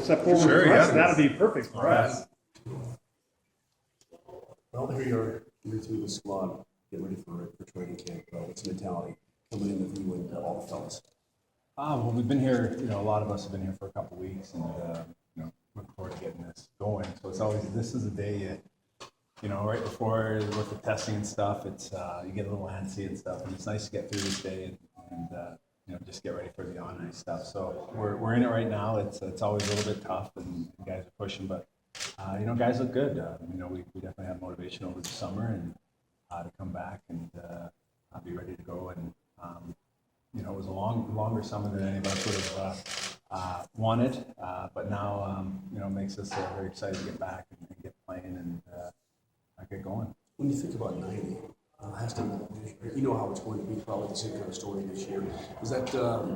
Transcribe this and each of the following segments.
step forward Sure, for us, yeah. that'd be perfect for us. Well, here you are, you're through the squad, get ready for training camp. What's the mentality coming in with you and all the fellas? Well, we've been here, a lot of us have been here for a couple of weeks and, look forward to getting this going. So it's always, this is a day, right before with the testing and stuff, it's, you get a little antsy and stuff, and it's nice to get through this day and just get ready for the on-ice stuff. So we're in it right now. It's always a little bit tough and guys are pushing, but, guys look good. We definitely have motivation over the summer and to come back and be ready to go. And, it was a longer summer than any of us would have wanted, but now, makes us very excited to get back and get playing and get going. When you think about 90, has to, you know how it's going to be, probably the same kind of story this year. Is that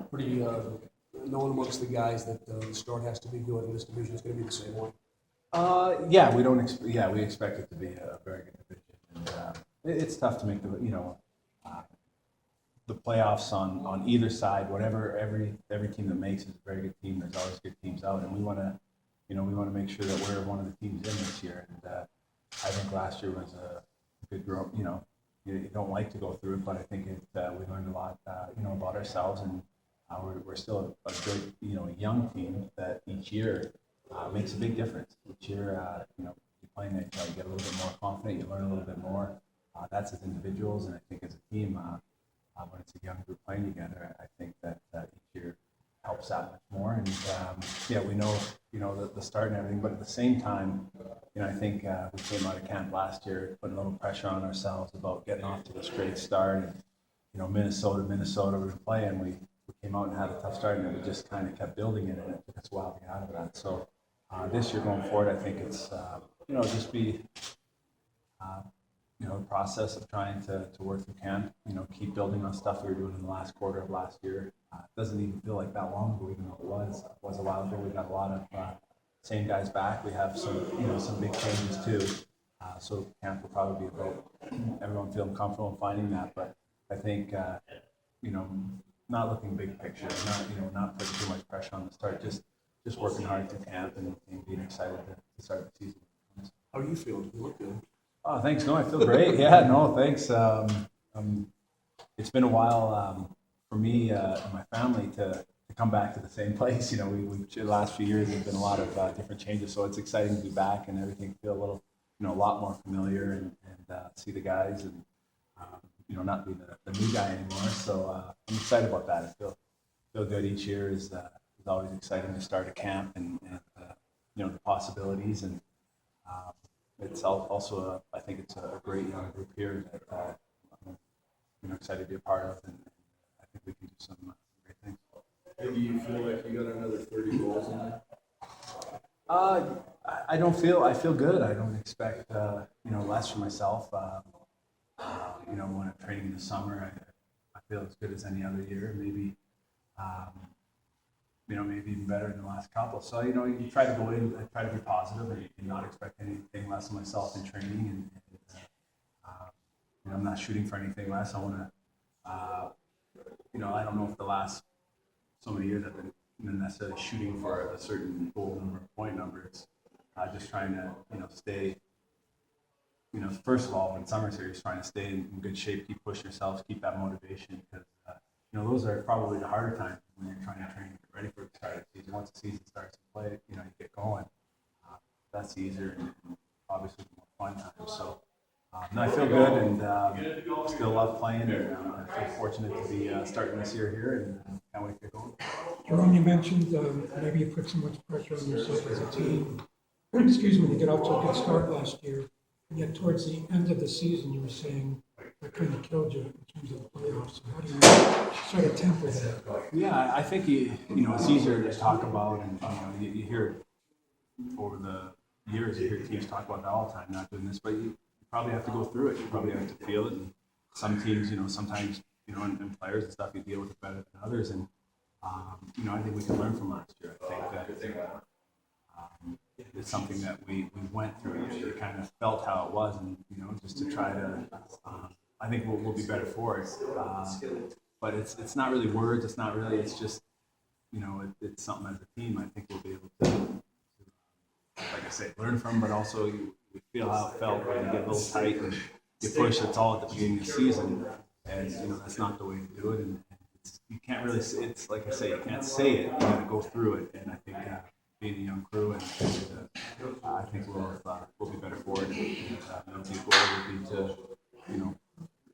pretty known amongst the guys that the start has to be good and this division is going to be the same way? Yeah, we expect it to be a very good division, and it's tough to make the playoffs on either side. Whatever every team that makes is a very good team. There's always good teams out, and we want to make sure that we're one of the teams in this year. And I think last year was a good growth. You don't like to go through it, but I think we learned a lot, about ourselves, and we're still a good, young team that each year makes a big difference. Each year, you play in it, you get a little bit more confident, you learn a little bit more. That's as individuals, and I think as a team, when it's a young group playing together, I think that each year helps that much more. And we know, the start and everything, but at the same time, I think we came out of camp last year, putting a little pressure on ourselves about getting off to this great start. And, Minnesota, we were playing, we came out and had a tough start, and we just kind of kept building it, and it took us a while to get out of that. So this year going forward, I think it's, just be, the process of trying to work through camp, keep building on stuff we were doing in the last quarter of last year. It doesn't even feel like that long ago, even though it was a while ago. We've got a lot of same guys back. We have some big changes too. So camp will probably be about everyone feeling comfortable in finding that. But I think, not looking big picture, not putting too much pressure on the start, just working hard through camp and being excited to start the season. How are you feeling? You look good. Oh, thanks. No, I feel great. Yeah, no, thanks. It's been a while for me and my family to come back to the same place. We the last few years there's been a lot of different changes, so it's exciting to be back and everything feel a little, a lot more familiar and see the guys and not be the new guy anymore. So I'm excited about that. I feel good. Each year is always exciting to start a camp and the possibilities and. It's also, I think it's a great young group here that I'm excited to be a part of, and I think we can do some great things. And do you feel like you got another 30 goals in there? I feel good. I don't expect, less for myself. When I'm training in the summer, I feel as good as any other year, maybe maybe even better than the last couple. So, you try to go in, try to be positive and not expect anything less of myself in training. And I'm not shooting for anything less. I want to, I don't know if the last so many years I've been necessarily shooting for a certain goal number, point number. It's just trying to, stay, first of all, in summer series, trying to stay in good shape, keep pushing yourself, keep that motivation because, those are probably the harder times when you're trying to train and get ready for the start of the season. Once the season starts to play, you get going. That's easier and obviously the more fun times. So I feel good and still love playing. And I feel fortunate to be starting this year here and can't wait to get going. Jarome, you mentioned maybe you put so much pressure on yourself as a team. To get off to a good start last year. And yet towards the end of the season, you were saying that kind of killed you in terms of the playoffs. So how do you sort of temper that? Yeah, I think it's easier to talk about, and you hear it over the years. You hear teams talk about that all the time, not doing this, but you probably have to go through it. You probably have to feel it. And some teams, sometimes and players and stuff, you deal with it better than others. And I think we can learn from last year. I think that it's something that we went through. You kind of felt how it was, and just to try to. I think we'll be better for it. But it's not really words. It's not really. It's just it's something as a team. I think we'll be able to say, learn from, but also you feel how it felt when you get a little tight and you push. It's all at the beginning of the season, and that's not the way to do it. And you can't really say, it's like I say, you can't say it. You got to go through it. And I think being a young crew, and I think we'll be better for it. And the goal would be to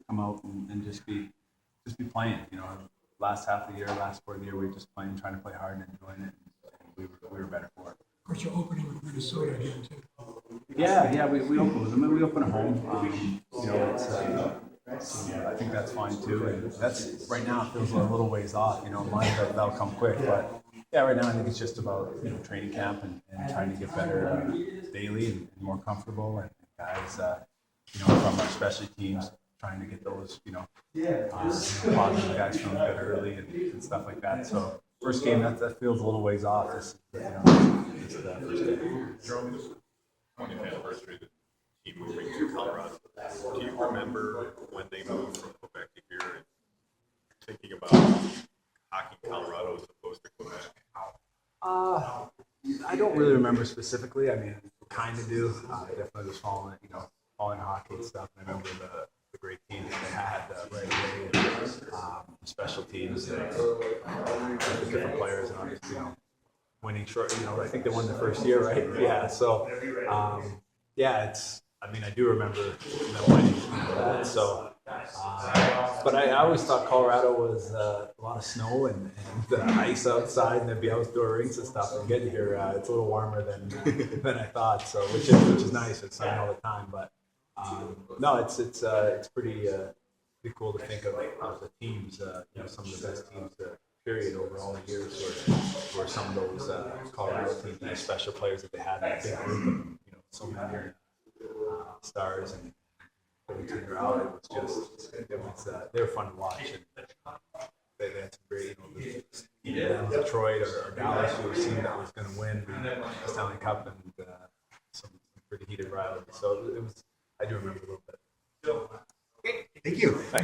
come out and just be playing. Last half of the year, last quarter of the year, we were just playing, trying to play hard and enjoying it. And we were better for it. Of course, you're opening with Minnesota again, too. Yeah, we open with them, and we open at home. I think that's fine too. And that's right now it feels a little ways off. That'll come quick, but yeah, right now I think it's just about training camp and trying to get better daily and more comfortable. And guys, from our specialty teams, trying to get those positive guys from good early and stuff like that. So first game that feels a little ways off. This first game. Jerome, 20th anniversary of the team moving to Colorado. Do you remember when they moved from Quebec to here and thinking about hockey in Colorado as opposed to Quebec? I don't really remember specifically. I mean, kind of do. I definitely was following hockey and stuff. And I remember the great teams they had right away, special teams, the different players, and obviously winning short. I think they won the first year, right? Yeah. So, I do remember them winning that. So, but I always thought Colorado was a lot of snow and ice outside, and there'd be outdoor rinks and stuff. And getting here, it's a little warmer than I thought. So, which is nice. It's sunny all the time, but no, it's pretty cool to think of the teams. Some of the best teams. Period over all the years were some of those Colorado teams, these special players that they had in a big group of, so many stars and every team they're out. They were fun to watch, and they had some great, Detroit or Dallas, who was a team that was going to win the Stanley Cup, and some pretty heated rivalry. So I do remember a little bit. Thank you. Thanks.